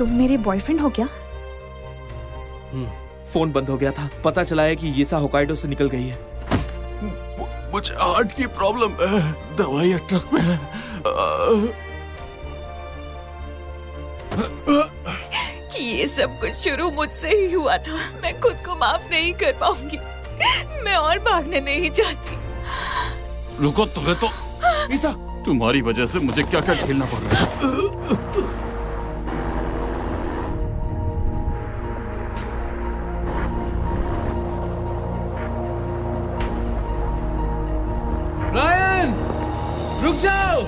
तुम मेरे बॉयफ्रेंड हो क्या? फोन बंद हो गया था, पता चला है कि येसा होकाइडो से निकल गई है। मुझे हार्ट की प्रॉब्लम है, दवाइयाँ ट्रक में है। कि ये सब कुछ शुरू मुझसे ही हुआ था। मैं खुद को माफ नहीं कर पाऊंगी। मैं और भागने नहीं चाहती। रुको, तुम्हें तो ईसा, तुम्हारी वजह से मुझे क्या क्या झेलना पड़ रहा है। रायन, रुक जाओ।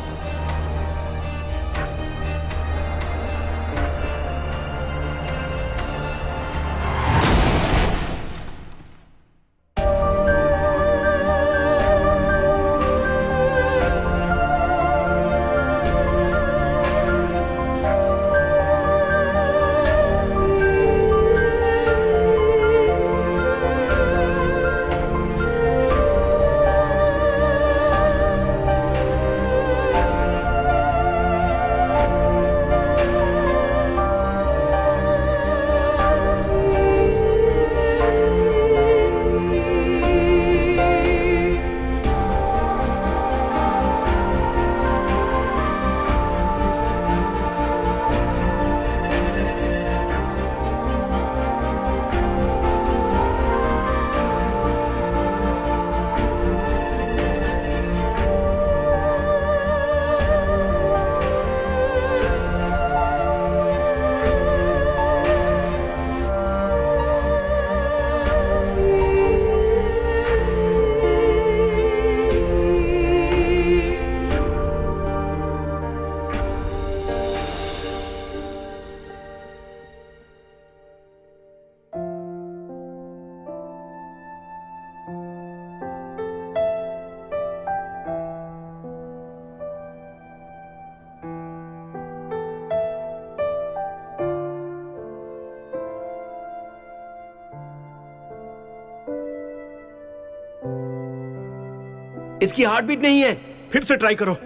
इसकी हार्ट बीट नहीं है, फिर से ट्राई करो।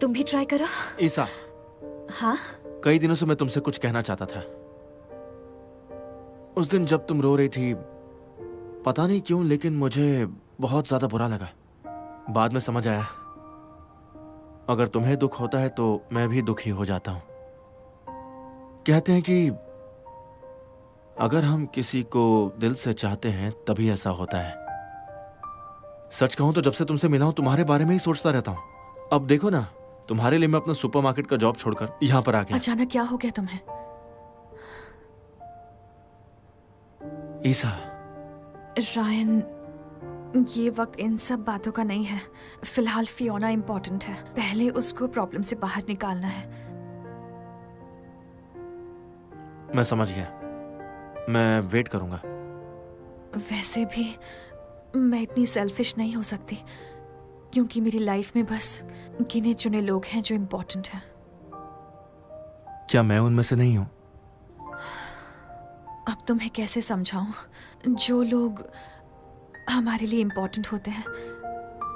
तुम भी ट्राई करो। ईसा, हाँ? कई दिनों से मैं तुमसे कुछ कहना चाहता था। उस दिन जब तुम रो रही थी, पता नहीं क्यों, लेकिन मुझे बहुत ज्यादा बुरा लगा। बाद में समझ आया, अगर तुम्हें दुख होता है तो मैं भी दुखी हो जाता हूं। कहते हैं कि अगर हम किसी को दिल से चाहते हैं तभी ऐसा होता है। सच कहूं तो जब से तुमसे मिला हूं तुम्हारे बारे में ही सोचता रहता हूं। अब देखो ना, तुम्हारे लिए मैं अपना सुपरमार्केट का जॉब छोड़कर यहां पर आ गया। अचानक क्या हो गया तुम्हें? ईसा, रायन, ये वक्त इन सब बातों का नहीं है। फिलहाल फियोना इम्पोर्टेंट है। पहले उसको प्रॉब्लम से बाहर निकालना है। मैं समझ गया, मैं वेट करूंगा। वैसे भी मैं इतनी सेल्फिश नहीं हो सकती, क्योंकि मेरी लाइफ में बस गिने चुने लोग हैं जो इम्पोर्टेंट हैं। क्या मैं उनमें से नहीं हूं? अब तुम्हें कैसे समझाऊं? जो लोग हमारे लिए इम्पोर्टेंट होते हैं,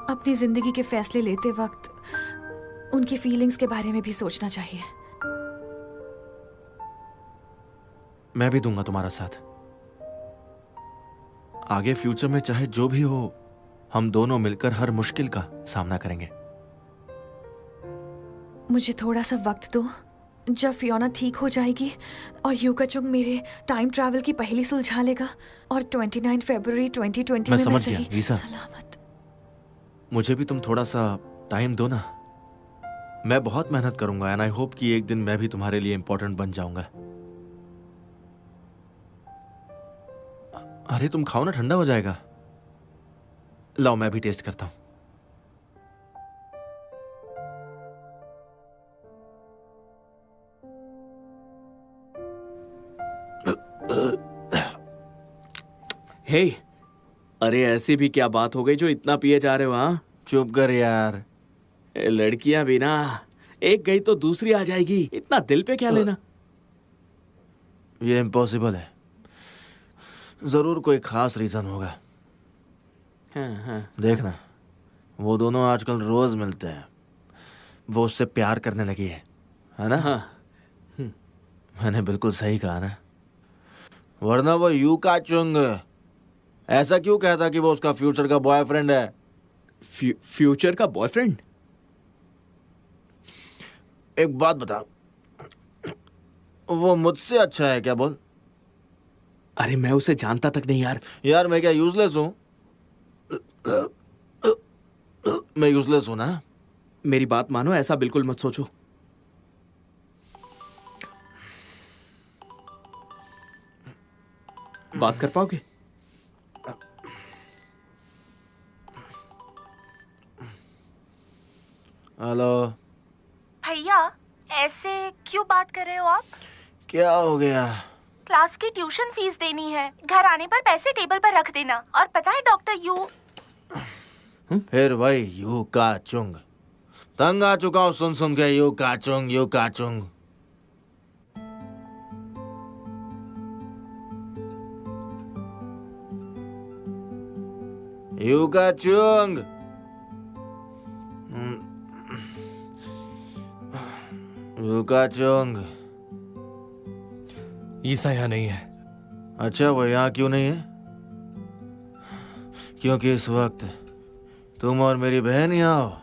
अपनी जिंदगी के फैसले लेते वक्त उनकी फीलिंग्स के बारे में भी सोचना चाहिए। मैं भी दूंगा तुम्हारा साथ। आगे फ्यूचर में चाहे जो भी हो, हम दोनों मिलकर हर मुश्किल का सामना करेंगे। मुझे थोड़ा सा वक्त दो, जब फियोना ठीक हो जाएगी और यूका चुंग मेरे टाइम ट्रैवल की पहेली सुलझा लेगा और 29 फरवरी 2020 मैं में समझ गया, सही ईसा। सलामत। मुझे भी तुम थोड़ा सा टाइम दो ना। मैं बहुत मेहनत करूंगा एंड आई होप कि एक दिन मैं भी तुम्हारे लिए इंपॉर्टेंट बन जाऊंगा। अरे तुम खाओ ना, ठंडा हो जाएगा। लाओ मैं भी टेस्ट करता हूं। हे, अरे ऐसी भी क्या बात हो गई जो इतना पिए जा रहे हो? हाँ, चुप कर यार। लड़कियां भी ना, एक गई तो दूसरी आ जाएगी, इतना दिल पे क्या लेना? ये इम्पॉसिबल है। जरूर कोई खास रीजन होगा। हाँ। देखना, वो दोनों आजकल रोज मिलते हैं। वो उससे प्यार करने लगी है ना? हाँ। मैंने बिल्कुल सही कहा ना? वरना वो यूका चुंग ऐसा क्यों कहता कि वो उसका फ्यूचर का बॉयफ्रेंड है? फ्यूचर का बॉयफ्रेंड? एक बात बता, वो मुझसे अच्छा है क्या? बोल। अरे मैं उसे जानता तक नहीं यार। यार मैं क्या यूजलेस हूं? मैं यूजलेस हूं ना? मेरी बात मानो, ऐसा बिल्कुल मत सोचो। बात कर पाओगे? हेलो। भैया, ऐसे क्यों बात कर रहे हो आप? क्या हो गया? क्लास की ट्यूशन फीस देनी है, घर आने पर पैसे टेबल पर रख देना। और पता है डॉक्टर यू। फिर वही यू का चुंग। तंग आ चुका हूं सुन सुन के यू का चुंग, यू का चुंग। यू का चुंग। यू का चुंग। ईसा यहाँ नहीं है। अच्छा, वो यहाँ क्यों नहीं है? क्योंकि इस वक्त तुम और मेरी बहन यहाँ हो।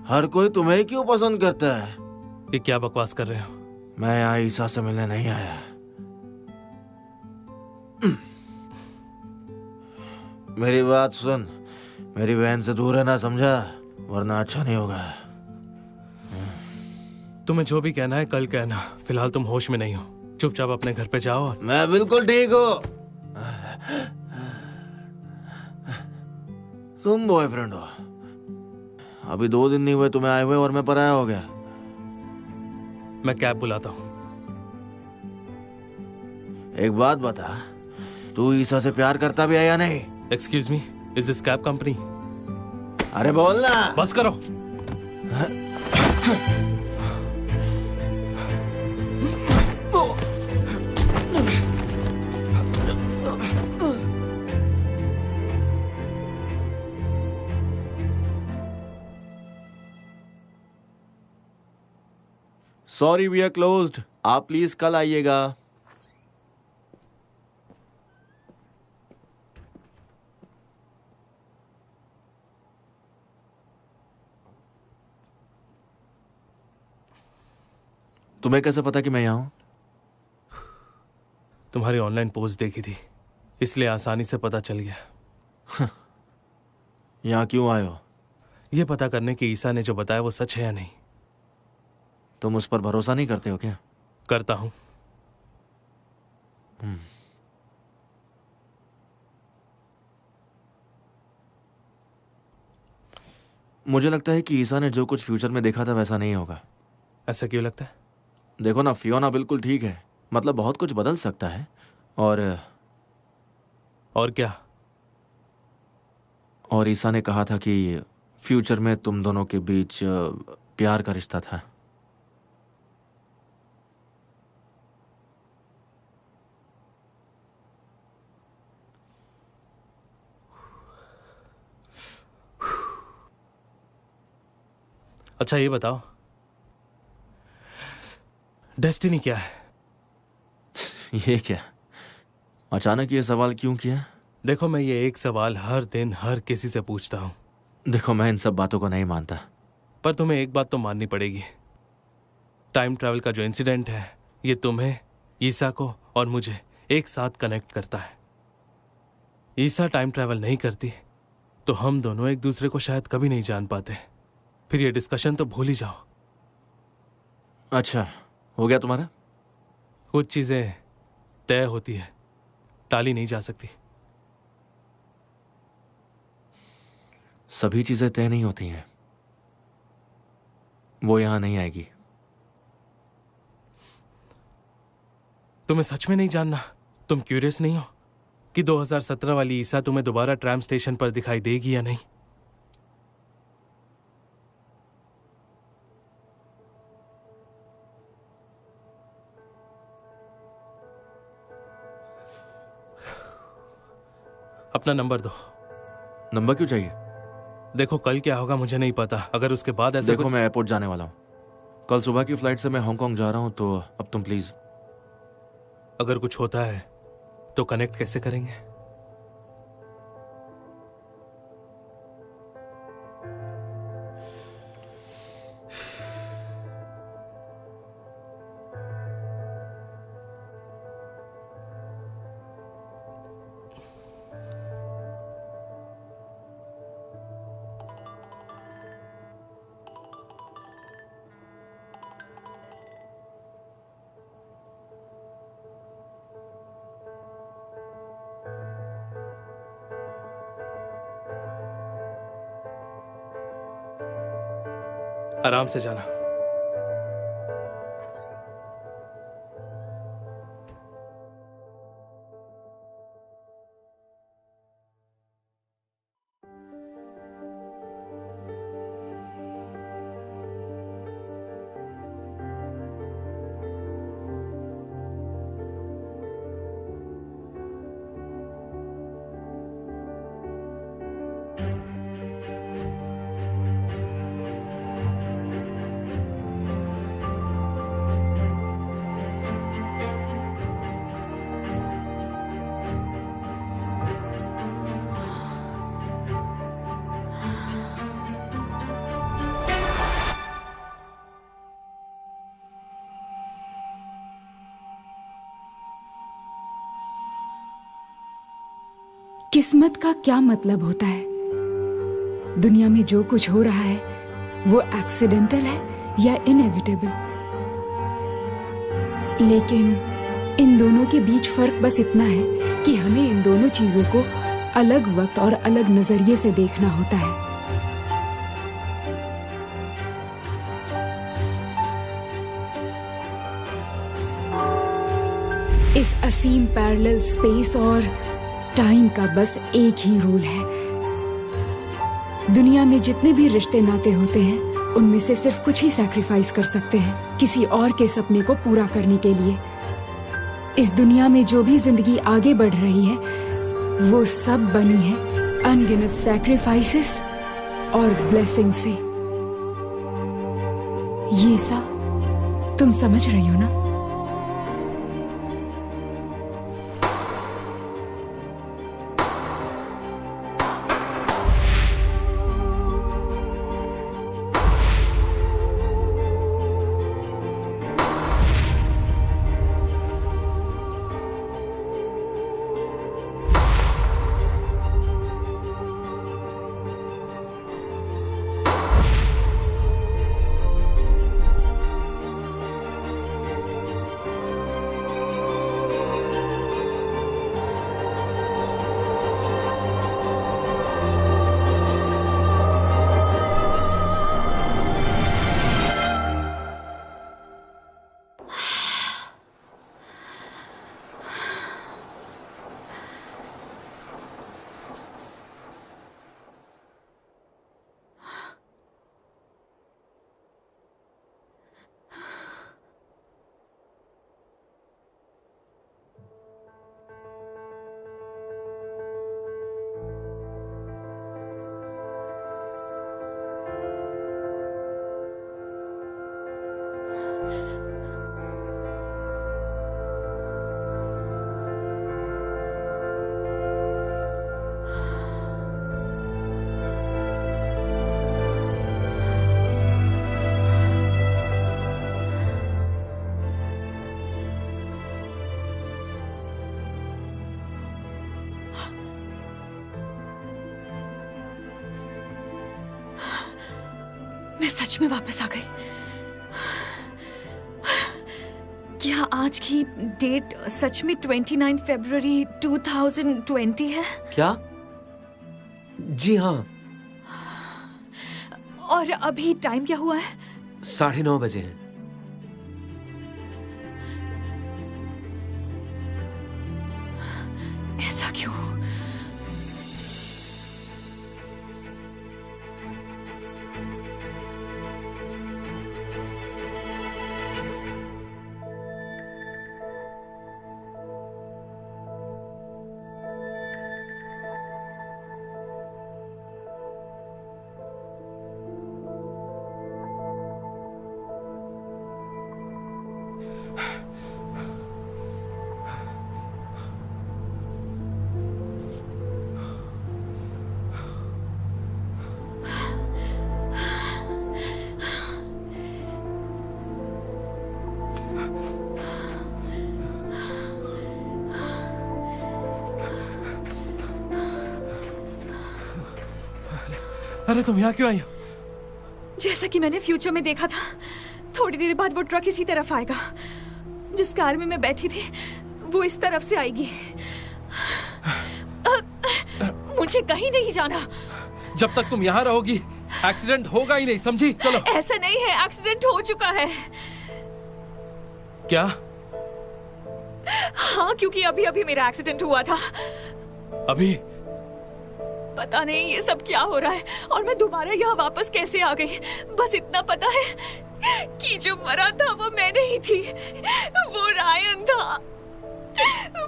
हर कोई तुम्हें ही क्यों पसंद करता है? ये क्या बकवास कर रहे हो? मैं यहाँ ईसा से मिलने नहीं आया। मेरी बात सुन, मेरी बहन से दूर रहना, समझा? वरना अच्छा नहीं होगा। तुम्हें जो भी कहना है कल कहना। फिलहाल तुम होश में नहीं हो। चुपचाप अपने घर पे जाओ। और मैं बिल्कुल ठीक हूँ। तुम बॉयफ्रेंड हो। अभी 2 दिन नहीं हुए तुम्हें आए हुए और मैं पराया हो गया। मैं कैब बुलाता हूँ। एक बात बता, तू ईसा से प्यार करता भी है या नहीं? Excuse me, is this cab company? अरे बोलना। बस करो। Sorry we are closed. आप प्लीज कल आइएगा। तुम्हें कैसे पता कि मैं यहाँ हूं? तुम्हारी ऑनलाइन पोस्ट देखी थी, इसलिए आसानी से पता चल गया। यहाँ क्यों आए हो? यह पता करने कि ईसा ने जो बताया वो सच है या नहीं। तुम उस पर भरोसा नहीं करते हो क्या? करता हूं। मुझे लगता है कि ईसा ने जो कुछ फ्यूचर में देखा था वैसा नहीं होगा। ऐसा क्यों लगता है? देखो ना, फियोना बिल्कुल ठीक है। मतलब बहुत कुछ बदल सकता है। और क्या? और ईसा ने कहा था कि फ्यूचर में तुम दोनों के बीच प्यार का रिश्ता था। अच्छा ये बताओ, डेस्टिनी क्या है? ये क्या? अचानक ये सवाल क्यों किया? देखो, मैं ये एक सवाल हर दिन हर किसी से पूछता हूं। देखो, मैं इन सब बातों को नहीं मानता। पर तुम्हें एक बात तो माननी पड़ेगी। टाइम ट्रैवल का जो इंसिडेंट है ये तुम्हें, ईसा को और मुझे एक साथ कनेक्ट करता है। ईसा टाइम ट्रैवल नहीं करती तो हम दोनों एक दूसरे को शायद कभी नहीं जान पाते। फिर ये डिस्कशन तो भूल ही जाओ। अच्छा, हो गया तुम्हारा? कुछ चीजें तय होती है, टाली नहीं जा सकती। सभी चीजें तय नहीं होती हैं। वो यहां नहीं आएगी। तुम्हें सच में नहीं जानना? तुम क्यूरियस नहीं हो कि 2017 वाली ईसा तुम्हें दोबारा ट्रैम स्टेशन पर दिखाई देगी या नहीं? अपना नंबर दो। नंबर क्यों चाहिए? देखो कल क्या होगा मुझे नहीं पता। अगर उसके बाद ऐसा देखो मैं एयरपोर्ट जाने वाला हूँ। कल सुबह की फ्लाइट से मैं हांगकांग जा रहा हूँ, तो अब तुम प्लीज। अगर कुछ होता है तो कनेक्ट कैसे करेंगे? आराम से जाना। किस्मत का क्या मतलब होता है? दुनिया में जो कुछ हो रहा है वो एक्सीडेंटल है या इनएविटेबल? लेकिन इन दोनों के बीच फर्क बस इतना है कि हमें इन दोनों चीजों को अलग वक्त और अलग नजरिए से देखना होता है। इस असीम पैरेलल स्पेस और टाइम का बस एक ही रूल है। दुनिया में जितने भी रिश्ते नाते होते हैं उनमें से सिर्फ कुछ ही सैक्रिफाइस कर सकते हैं किसी और के सपने को पूरा करने के लिए। इस दुनिया में जो भी जिंदगी आगे बढ़ रही है वो सब बनी है अनगिनत सैक्रिफाइसेस और ब्लेसिंग से। ये सा तुम समझ रही हो ना? मैं सच में वापस आ गई। क्या आज की डेट सच में 29 फरवरी 2020 है? क्या? जी हाँ। और अभी टाइम क्या हुआ है? 9:30 बजे हैं। ऐसा क्यों? अरे तुम यहाँ क्यों आई हो? जैसा कि मैंने फ्यूचर में देखा था, थोड़ी देर बाद वो ट्रक इसी तरफ आएगा। जिस कार में मैं बैठी थी वो इस तरफ से आएगी। मुझे कहीं नहीं जाना। जब तक तुम यहाँ रहोगी एक्सीडेंट होगा ही नहीं, समझी? चलो। ऐसा नहीं है, एक्सीडेंट हो चुका है। क्या? हाँ, क्योंकि अभी अभी मेरा एक्सीडेंट हुआ था। अभी? पता नहीं ये सब क्या हो रहा है और मैं दोबारा यहाँ वापस कैसे आ गई। बस इतना पता है कि जो मरा था वो मैं नहीं थी, वो रायन था।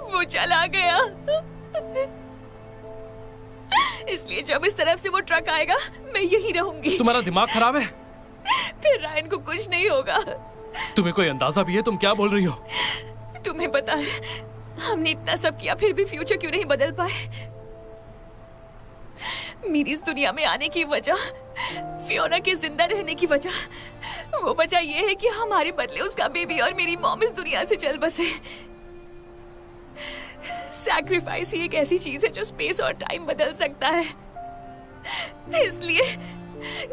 वो चला गया। इसलिए जब इस तरफ से वो ट्रक आएगा मैं यहीं रहूंगी। तुम्हारा दिमाग खराब है? फिर रायन को कुछ नहीं होगा। तुम्हें कोई अंदाजा भी है तुम क्या बोल रही हो? तुम्हें पता है हमने इतना सब किया फिर भी फ्यूचर क्यों नहीं बदल पाए? मेरी इस दुनिया में आने की वजह, फियोना के जिंदा रहने की वजह, वो वजह ये है कि हमारे बदले उसका बेबी और मेरी मॉम इस दुनिया से चल बसे। सैक्रिफाइस ही एक ऐसी चीज है जो स्पेस और टाइम बदल सकता है। इसलिए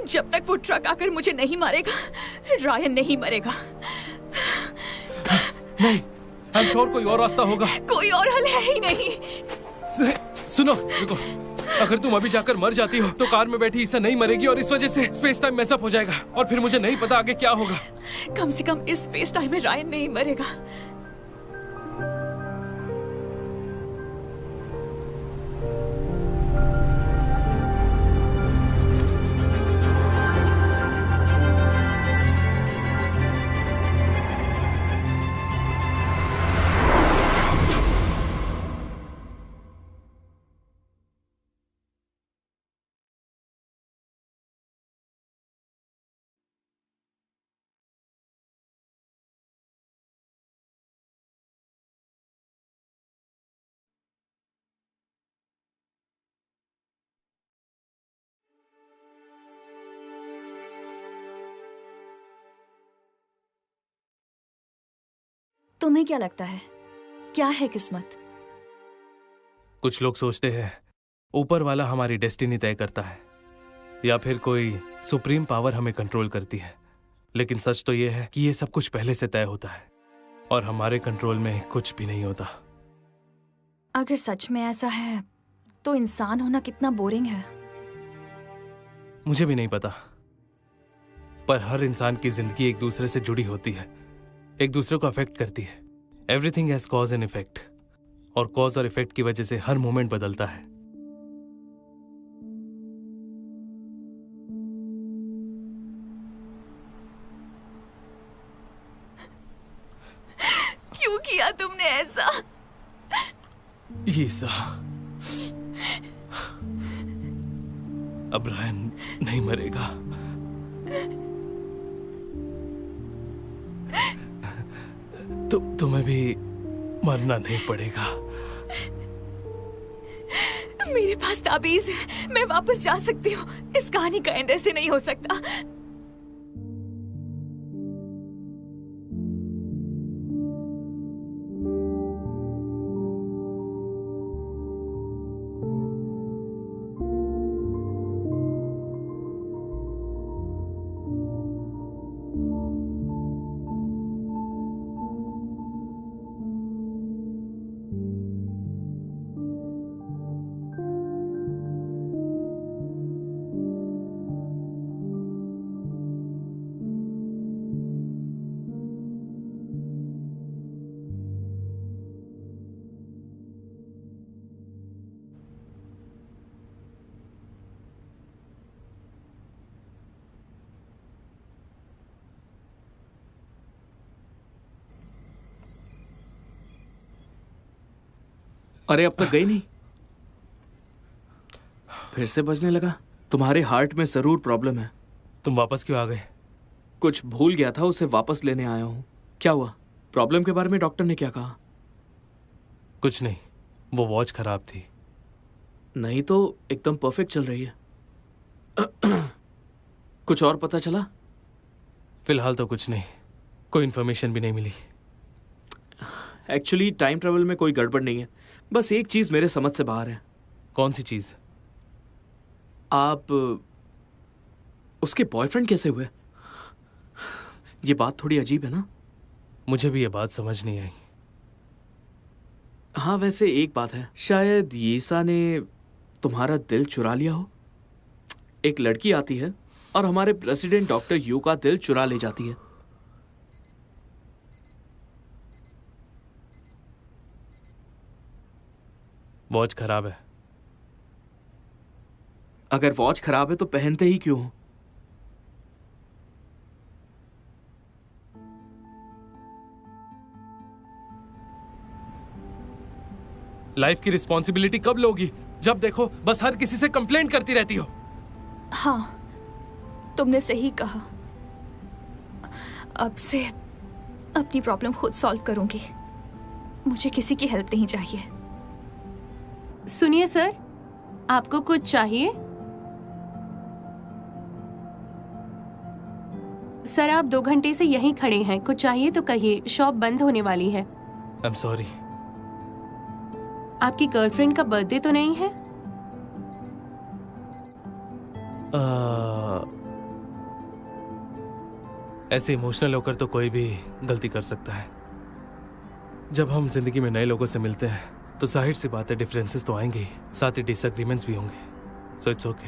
जब तक वो ट्रक आकर मुझे नहीं मारेगा, रायन नहीं मरेगा। नहीं, आई एम श्योर कोई और रास्ता होगा। कोई और हल है ही नहीं। सुनो, रुको। अगर तुम अभी जाकर मर जाती हो तो कार में बैठी ईसा नहीं मरेगी और इस वजह से स्पेस टाइम मैसअप हो जाएगा और फिर मुझे नहीं पता आगे क्या होगा। कम से कम इस स्पेस टाइम में रायन नहीं मरेगा। तुम्हें क्या लगता है क्या है किस्मत? कुछ लोग सोचते हैं ऊपर वाला हमारी डेस्टिनी तय करता है या फिर कोई सुप्रीम पावर हमें कंट्रोल करती है, लेकिन सच तो यह है कि ये सब कुछ पहले से तय होता है और हमारे कंट्रोल में कुछ भी नहीं होता। अगर सच में ऐसा है तो इंसान होना कितना बोरिंग है। मुझे भी नहीं पता, पर हर इंसान की जिंदगी एक दूसरे से जुड़ी होती है, एक दूसरे को अफेक्ट करती है। Everything has cause and effect, और कॉज और इफेक्ट की वजह से हर मोमेंट बदलता है। क्यों किया तुमने ऐसा? ईसा, अब रायन नहीं मरेगा। तुम्हें भी मरना नहीं पड़ेगा। मेरे पास ताबीज है, मैं वापस जा सकती हूँ। इस कहानी का एंड ऐसे नहीं हो सकता। अरे अब तक गई नहीं? फिर से बजने लगा। तुम्हारे हार्ट में जरूर प्रॉब्लम है। तुम वापस क्यों आ गए? कुछ भूल गया था, उसे वापस लेने आया हूँ। क्या हुआ? प्रॉब्लम के बारे में डॉक्टर ने क्या कहा? कुछ नहीं, वो वॉच खराब थी। नहीं तो एकदम परफेक्ट चल रही है। कुछ और पता चला? फिलहाल तो कुछ नहीं, कोई इन्फॉर्मेशन भी नहीं मिली। एक्चुअली टाइम ट्रेवल में कोई गड़बड़ नहीं है, बस एक चीज मेरे समझ से बाहर है। कौन सी चीज? आप उसके बॉयफ्रेंड कैसे हुए? ये बात थोड़ी अजीब है ना? मुझे भी ये बात समझ नहीं आई। हाँ, वैसे एक बात है, शायद यीसा ने तुम्हारा दिल चुरा लिया हो। एक लड़की आती है और हमारे प्रेसिडेंट डॉक्टर यू का दिल चुरा ले जाती है। वॉच खराब है। अगर वॉच खराब है तो पहनते ही क्यों हो? लाइफ की रिस्पॉन्सिबिलिटी कब लोगी? जब देखो बस हर किसी से कंप्लेंट करती रहती हो। हाँ, तुमने सही कहा। अब से अपनी प्रॉब्लम खुद सॉल्व करूंगी। मुझे किसी की हेल्प नहीं चाहिए। सुनिए सर, आपको कुछ चाहिए? सर आप 2 घंटे से यहीं खड़े हैं, कुछ चाहिए तो कहिए, शॉप बंद होने वाली है। आई एम सॉरी। आपकी गर्लफ्रेंड का बर्थडे तो नहीं है? ऐसे इमोशनल होकर तो कोई भी गलती कर सकता है। जब हम जिंदगी में नए लोगों से मिलते हैं तो जाहिर सी बात है डिफरेंसेस तो आएंगे ही, साथ ही डिसएग्रीमेंट्स भी होंगे। So it's okay.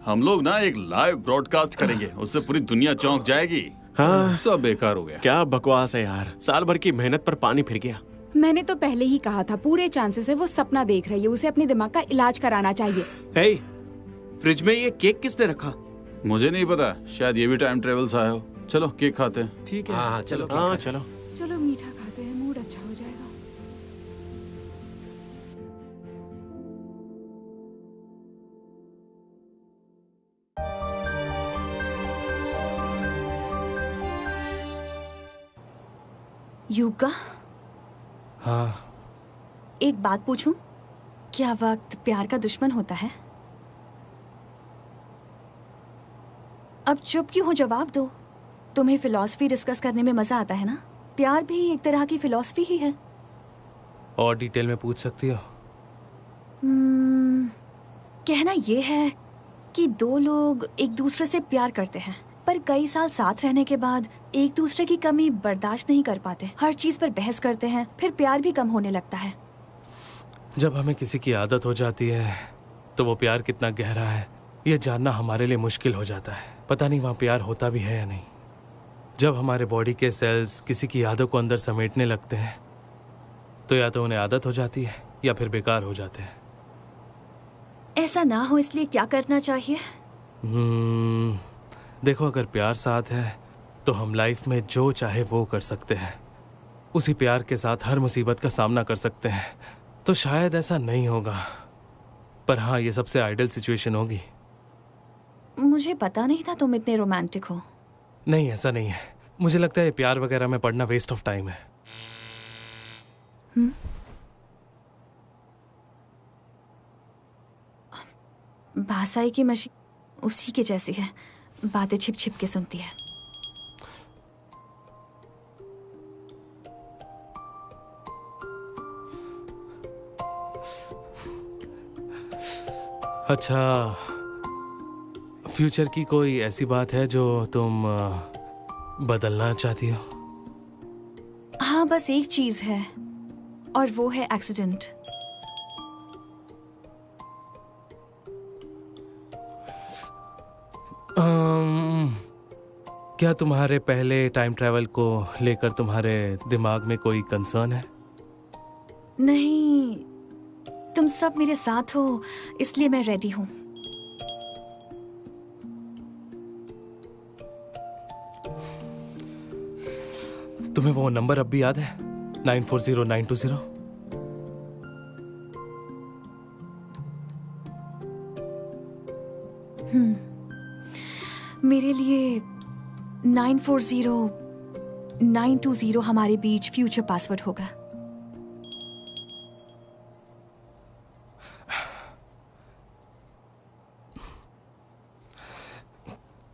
हम लोग ना एक लाइव ब्रॉडकास्ट करेंगे, उससे पूरी दुनिया चौंक जाएगी। हाँ, सब बेकार हो गया। क्या बकवास है यार, साल भर की मेहनत पर पानी फिर गया। मैंने तो पहले ही कहा था, पूरे चांसेस है वो सपना देख रही है, उसे अपने दिमाग का इलाज कराना चाहिए। हे, फ्रिज में ये केक किसने रखा? मुझे नहीं पता, शायद ये भी टाइम ट्रेवल से आया हो। चलो केक खाते हैं। ठीक है। हाँ चलो। हाँ चलो। चलो मीठा खाते हैं, मूड अच्छा हो जाएगा। युगा, हाँ। एक बात पूछूं? क्या वक्त प्यार का दुश्मन होता है? अब चुप क्यों हो, जवाब दो। तुम्हें फिलॉसफी डिस्कस करने में मजा आता है ना? प्यार भी एक तरह की फिलॉसफी ही है। और डिटेल में पूछ सकती हो? कहना ये है कि 2 लोग एक दूसरे से प्यार करते हैं, पर कई साल साथ रहने के बाद एक दूसरे की कमी बर्दाश्त नहीं कर पाते, हर चीज पर बहस करते हैं, फिर प्यार भी कम होने लगता है। जब हमें किसी की आदत हो जाती है तो वो प्यार कितना गहरा है ये जानना हमारे लिए मुश्किल हो जाता है। पता नहीं वहाँ प्यार होता भी है या नहीं। जब हमारे बॉडी के सेल्स किसी की यादों को अंदर समेटने लगते हैं तो या तो उन्हें आदत हो जाती है या फिर बेकार हो जाते हैं। ऐसा ना हो इसलिए क्या करना चाहिए? देखो, अगर प्यार साथ है तो हम लाइफ में जो चाहे वो कर सकते हैं। उसी प्यार के साथ हर मुसीबत का सामना कर सकते हैं। तो शायद ऐसा नहीं होगा, पर हाँ ये सबसे आइडियल सिचुएशन होगी। मुझे पता नहीं था तुम इतने रोमांटिक हो। नहीं, ऐसा नहीं है। मुझे लगता है प्यार वगैरह में पढ़ना वेस्ट ऑफ टाइम है। भाषाई की मशीन उसी के जैसी है, बातें छिप छिप के सुनती है। अच्छा, फ्यूचर की कोई ऐसी बात है जो तुम बदलना चाहती हो? हाँ, बस एक चीज है और वो है एक्सीडेंट। क्या तुम्हारे पहले टाइम ट्रैवल को लेकर तुम्हारे दिमाग में कोई कंसर्न है? नहीं, तुम सब मेरे साथ हो इसलिए मैं रेडी हूँ। तुम्हें वो नंबर अब भी याद है? 940920। मेरे लिए 940920 हमारे बीच फ्यूचर पासवर्ड होगा।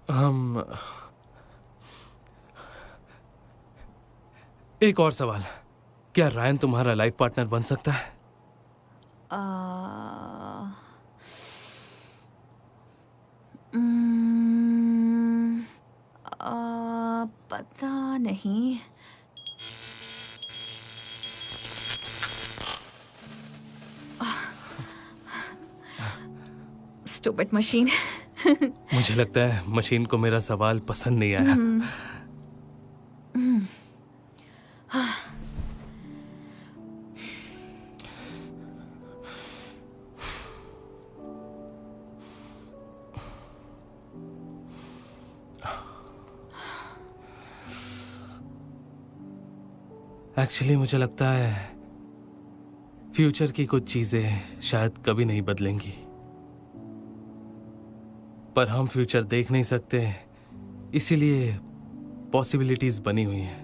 हम एक और सवाल, क्या रायन तुम्हारा लाइफ पार्टनर बन सकता है? पता नहीं। Stupid machine. मुझे लगता है मशीन को मेरा सवाल पसंद नहीं आया। एक्चुअली मुझे लगता है फ्यूचर की कुछ चीजें शायद कभी नहीं बदलेंगी, पर हम फ्यूचर देख नहीं सकते, इसीलिए पॉसिबिलिटीज बनी हुई हैं।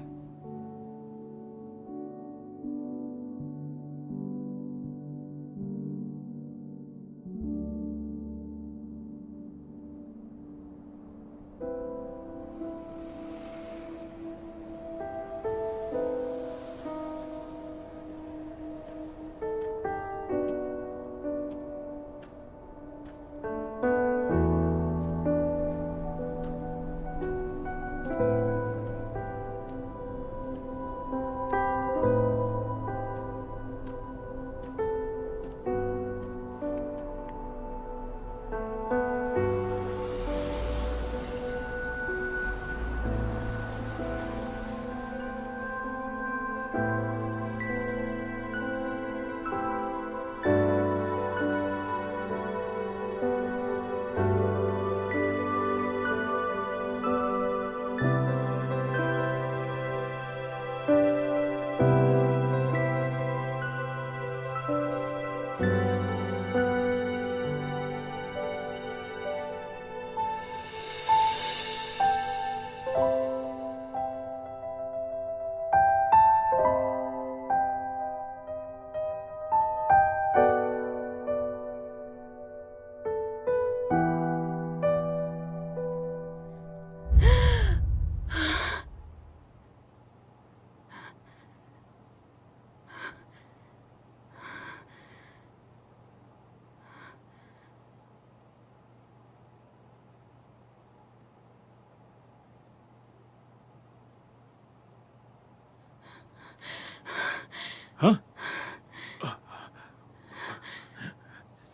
हाँ?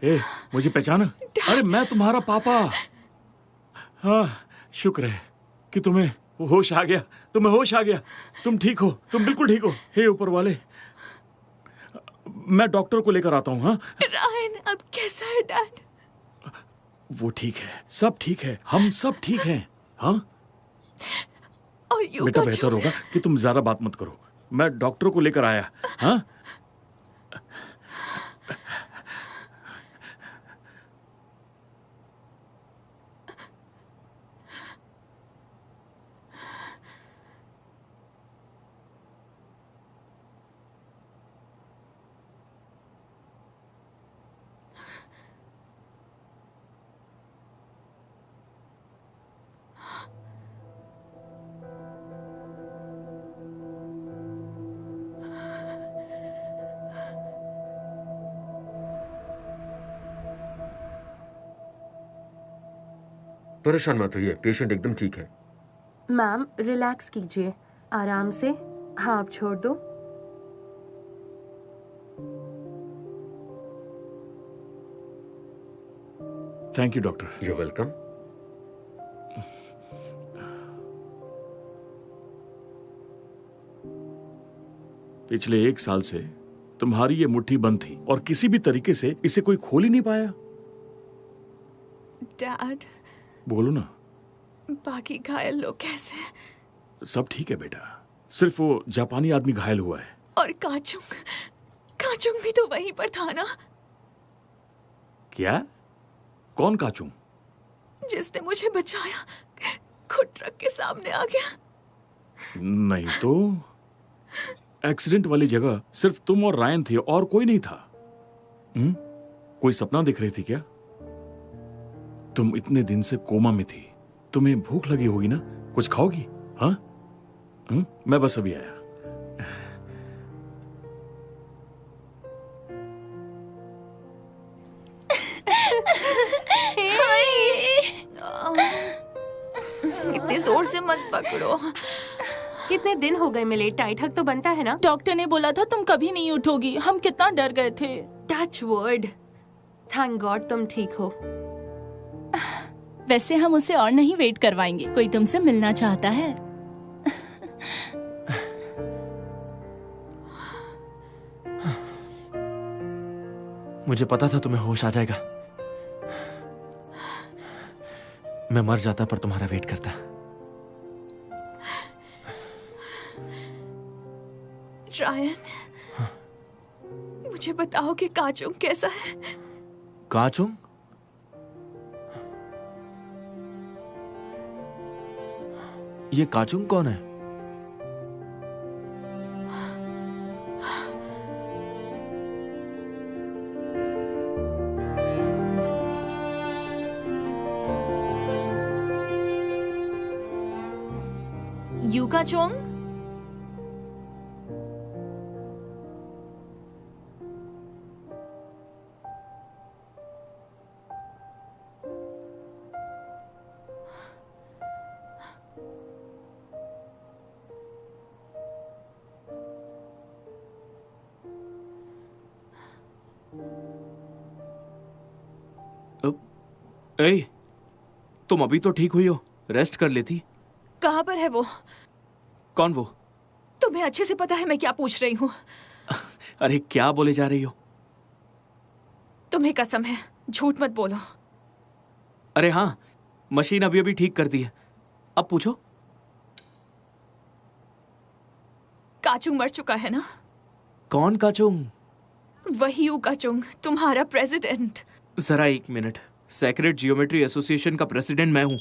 ए, मुझे पहचाना? अरे मैं तुम्हारा पापा। हाँ, शुक्र है कि तुम्हें होश आ गया। तुम्हें होश आ गया। तुम ठीक हो, तुम बिल्कुल ठीक हो। हे ऊपर वाले, मैं डॉक्टर को लेकर आता हूँ। हाँ रायन अब कैसा है डैड? वो ठीक है, सब ठीक है, हम सब ठीक हैं। हाँ और यू बेटा, बेहतर होगा कि तुम ज्यादा बात मत करो। मैं डॉक्टर को लेकर आया। हाँ परेशान मत होइए, पेशेंट एकदम ठीक है। मैम रिलैक्स कीजिए, आराम से। हाँ आप छोड़ दो। Thank you doctor. You welcome. पिछले 1 साल से तुम्हारी ये मुट्ठी बंद थी और किसी भी तरीके से इसे कोई खोल ही नहीं पाया। डैड बोलो ना। बाकी घायल लोग कैसे? सब ठीक है बेटा, सिर्फ वो जापानी आदमी घायल हुआ है। और काचुंग भी तो वहीं पर था ना, क्या? कौन काचू? जिसने मुझे बचाया, खुद ट्रक के सामने आ गया। नहीं तो एक्सीडेंट वाली जगह सिर्फ तुम और रायन थे और कोई नहीं था। कोई सपना देख रही थी क्या? तुम इतने दिन से कोमा में थी, तुम्हें भूख लगी होगी ना, कुछ खाओगी? हाँ? मैं बस अभी आया। इतनी जोर से मत पकड़ो। कितने दिन हो गए मिले, टाइट हक तो बनता है ना। डॉक्टर ने बोला था तुम कभी नहीं उठोगी, हम कितना डर गए थे। टच वर्ड, थैंक गॉड तुम ठीक हो। वैसे हम उसे और नहीं वेट करवाएंगे, कोई तुमसे मिलना चाहता है। मुझे पता था तुम्हें होश आ जाएगा। मैं मर जाता पर तुम्हारा वेट करता। रायन, मुझे बताओ कि काचुंग कैसा है? काचुंग? ये काचुंग कौन है? यूकाचोंग? ए, तुम अभी तो ठीक हुई हो, रेस्ट कर लेती। कहाँ पर है वो? कौन वो? तुम्हें अच्छे से पता है मैं क्या पूछ रही हूँ। अरे क्या बोले जा रही हो? तुम्हें कसम है, झूठ मत बोलो। अरे हाँ, मशीन अभी अभी ठीक कर दी है। अब पूछो। काचुंग मर चुका है ना? कौन काचुंग? वही यूकाचुंग, तुम्हारा प्रेसिडेंट। जरा एक मिनट, सेक्रेट जियोमेट्री एसोसिएशन का प्रेसिडेंट मैं हूं।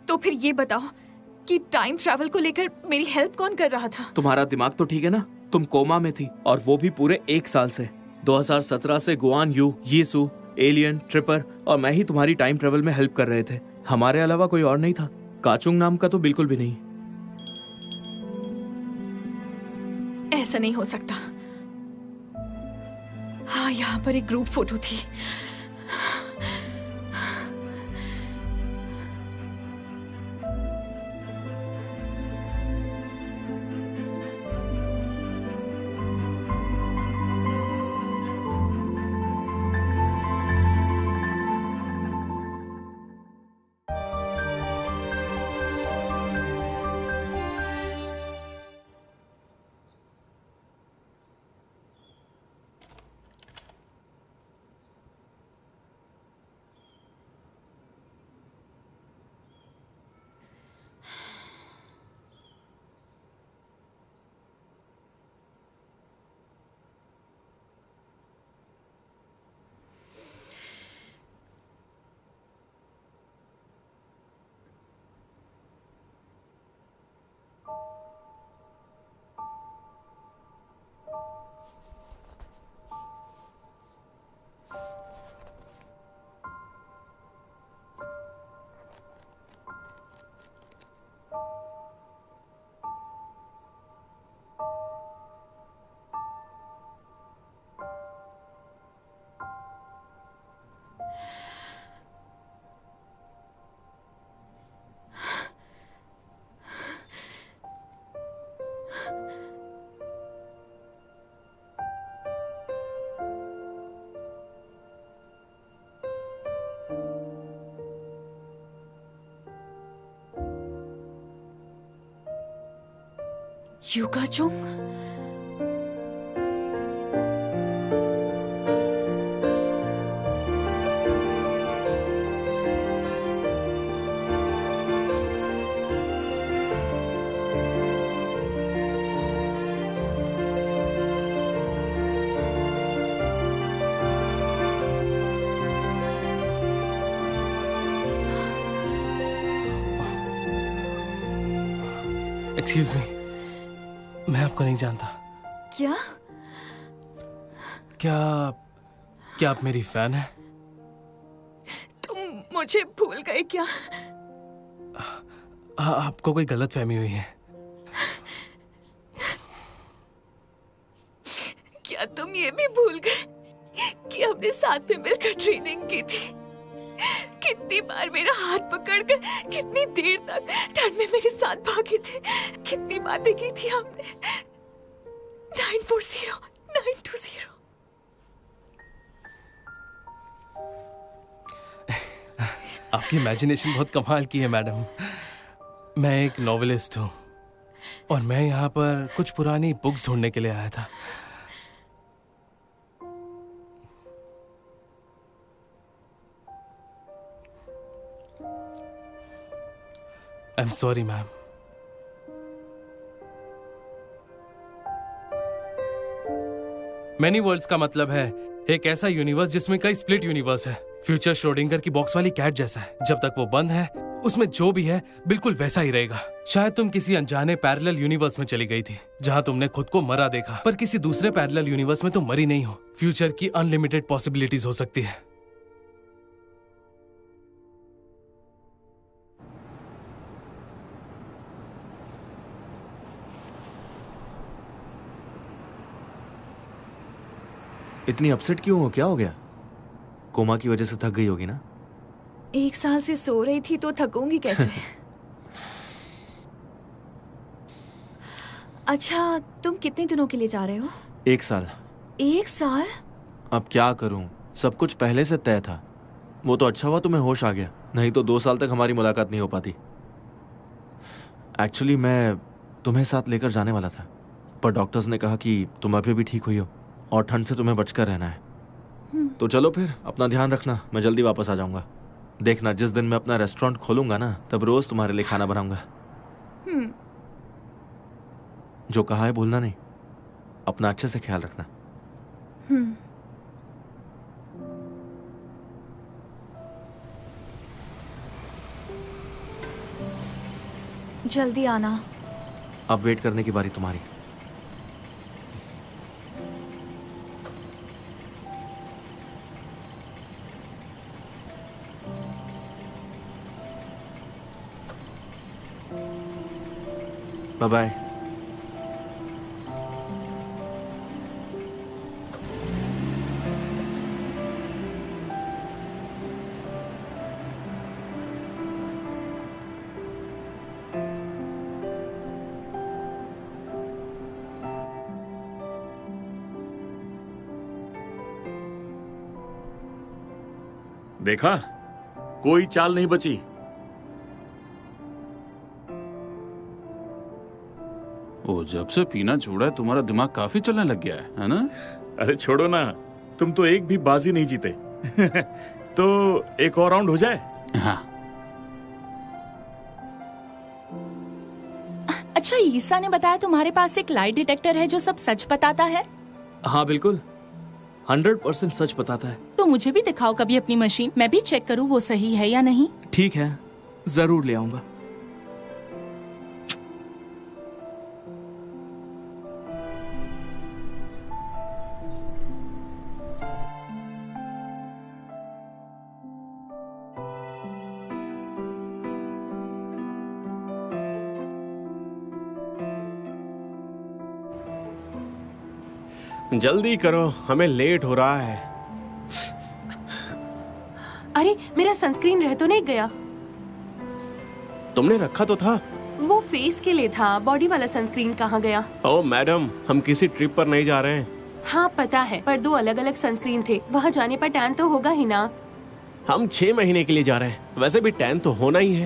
तो फिर ये बताओ कि टाइम ट्रैवल को लेकर मेरी हेल्प कौन कर रहा था? तुम्हारा दिमाग तो ठीक है ना? तुम कोमा में थी और वो भी पूरे 1 साल से। 2017 से गुआन यू, यीसु, एलियन, ट्रिपर और मैं ही तुम्हारी टाइम ट्रैवल में हेल्प कर रहे थे। हमारे अलावा कोई और नहीं था। काचुंग नाम का तो बिल्कुल भी नहीं। ऐसा नहीं हो सकता। हाँ, यहाँ पर एक ग्रुप फोटो थी। यूकाचुंग? एक्सक्यूज मी, मैं आपको नहीं जानता। क्या? क्या आप मेरी फैन है? तुम मुझे भूल गए क्या? आपको कोई गलत फहमी हुई है। क्या तुम ये भी भूल गए कि हमने साथ में मिलकर ट्रेनिंग की थी? कितनी बार मेरा हाथ पकड़कर कितनी देर तक ठंड में मेरे साथ भागे थे, कितनी बातें की थी हमने। 940 920। आपकी इमेजिनेशन बहुत कमाल की है मैडम। मैं एक नॉवेलिस्ट हूँ और मैं यहाँ पर कुछ पुरानी बुक्स ढूंढने के लिए आया था। I am sorry ma'am. Many worlds का मतलब है एक ऐसा यूनिवर्स जिसमें कई स्प्लिट यूनिवर्स है। फ्यूचर श्रोडिंगर की बॉक्स वाली कैट जैसा है। जब तक वो बंद है उसमें जो भी है बिल्कुल वैसा ही रहेगा। शायद तुम किसी अनजाने पैरेलल यूनिवर्स में चली गई थी जहां तुमने खुद को मरा देखा, पर किसी दूसरे पैरेलल यूनिवर्स में तुम मरी नहीं हो। फ्यूचर की अनलिमिटेड पॉसिबिलिटीज हो सकती है। इतनी अपसेट क्यों हो? क्या हो गया? कोमा की वजह से थक गई होगी ना? 1 साल से सो रही थी तो थकूंगी कैसे? अच्छा, तुम कितने दिनों के लिए जा रहे हो? 1 साल। 1 साल? अब क्या करूं? सब कुछ पहले से तय था। वो तो अच्छा हुआ तुम्हें होश आ गया, नहीं तो 2 साल तक हमारी मुलाकात नहीं हो पाती। एक्चुअली मैं तुम्हें साथ लेकर जाने वाला था, पर डॉक्टर्स ने कहा कि तुम अभी भी ठीक हुई हो और ठंड से तुम्हें बचकर रहना है। तो चलो फिर, अपना ध्यान रखना। मैं जल्दी वापस आ जाऊंगा। देखना, जिस दिन मैं अपना रेस्टोरेंट खोलूंगा ना, तब रोज तुम्हारे लिए खाना बनाऊंगा। जो कहा है भूलना नहीं। अपना अच्छे से ख्याल रखना। जल्दी आना। अब वेट करने की बारी तुम्हारी। Bye bye. देखा, कोई चाल नहीं बची। ओ, जब से पीना छोड़ा है तुम्हारा दिमाग काफी चलने लग गया है ना? अरे छोड़ो ना, तुम तो एक भी बाजी नहीं जीते। तो एक और राउंड हो जाए। हाँ। अच्छा, ईसा ने बताया तुम्हारे पास एक लाइट डिटेक्टर है जो सब सच बताता है। हाँ बिल्कुल, 100% सच बताता है। तो मुझे भी दिखाओ कभी अपनी मशीन, मैं भी चेक करूँ वो सही है या नहीं। ठीक है, जरूर ले आऊंगा। जल्दी करो, हमें लेट हो रहा है। अरे मेरा सनस्क्रीन रह तो नहीं गया? तुमने रखा तो था। वो फेस के लिए था, बॉडी वाला सनस्क्रीन कहाँ गया? ओ मैडम, हम किसी ट्रिप पर नहीं जा रहे हैं। हाँ पता है, पर 2 अलग-अलग सनस्क्रीन थे। वहाँ जाने पर टैन तो होगा ही ना। हम 6 महीने के लिए जा रहे हैं, वैसे भी टैन तो होना ही है।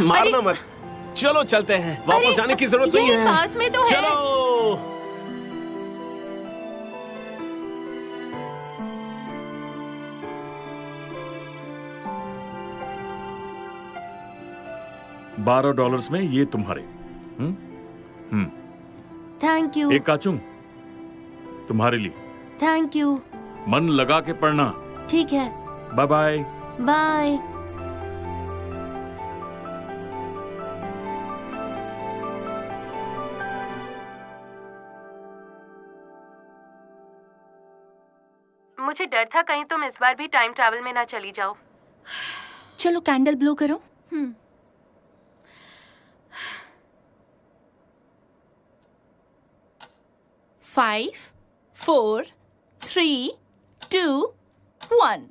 मारना मत, चलो चलते हैं। वापस जाने की जरूरत नहीं है, पास में तो है। चलो। $12 में ये तुम्हारे। Thank you. एक काचुंग तुम्हारे लिए। Thank you. मन लगा के पढ़ना। ठीक है। Bye bye. बाय। मुझे डर था कहीं तुम इस बार भी टाइम ट्रैवल में ना चली जाओ। चलो कैंडल ब्लो करो। 5, 4, 3, 2, 1